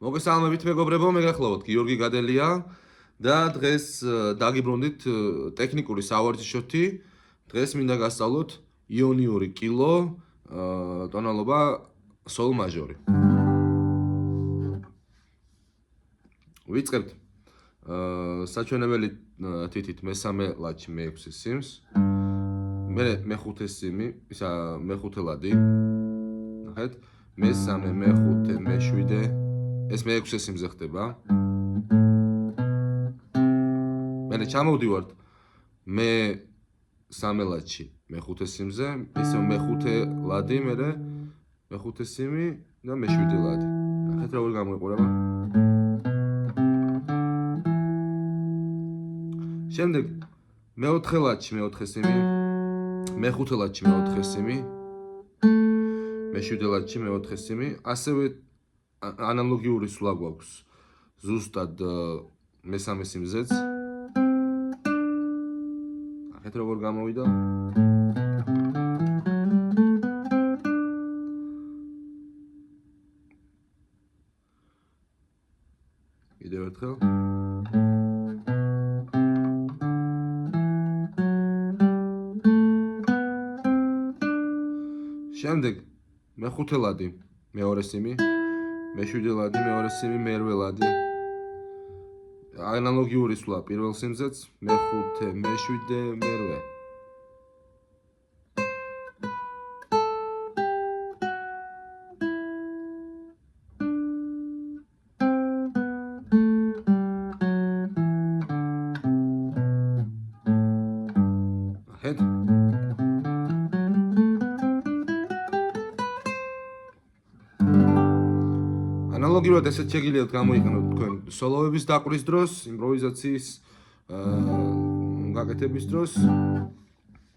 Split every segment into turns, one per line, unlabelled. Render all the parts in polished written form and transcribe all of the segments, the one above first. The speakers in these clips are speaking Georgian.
მოგესალმებით მეგობრებო, მე გახლავთ გიორგი გადელია და დღეს დაგიბრუნდით ტექნიკური სავარჯიშოთი. დღეს მინდა გასწავლოთ იონიური კილო ტონალობა სოლ მაჟორი. ვიწყებთ საჩვენებელი თითით მესამე ლადში მე-6 სიმს. მე-5 სიმი, ისა მე-5 ლადი. ნახეთ, მესამე, მე-5, მე-7 ეს მე-6 სიმზე ხდება. მე ჩამოვდივართ მე-3 ლადში, მე-5 სიმზე, ისე მე-5 ლადი, მე-5 სიმი და მე-7 ლადი. ნახეთ როგორ გამოიყურება. შემდეგ მე-4 ლადში, მე-4 სიმი, მე-5 ლადში, მე-4 სიმი, მე-7 ლადში, მე-4 სიმი, ასევე ანალოგიური სვლა გვაქვს ზუსტად მე-3 სიმზეც. ნახეთ როგორ გამოვიდა. კიდევ ერთხელ. შემდეგ მე-5 ლადი, მე-2 სიმი, მე-7 ლადი, მე-2 სიმი, მე-8 ლადი. ანალოგიური სვლა პირველ სიმზეც, მე-5, მე-7, მე-8. ნახეთ. ანალოგიურად ესეც შეგიძლიათ გამოიყენოთ თქვენ სოლოების დაკვრის დროს, იმპროვიზაციის გაკეთების დროს.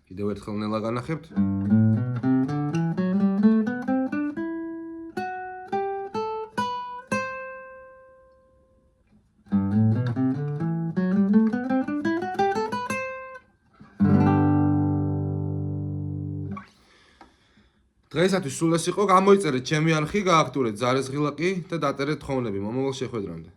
კიდევ ერთხელ ნელა განახებთ. დღეისათვის სულ ეს იყო, გამოიწერეთ ჩემი არხი, გააქტურეთ ზარეზღილაკი და დატერეთ თხოვნები. მომავალ შეხვედრამდე.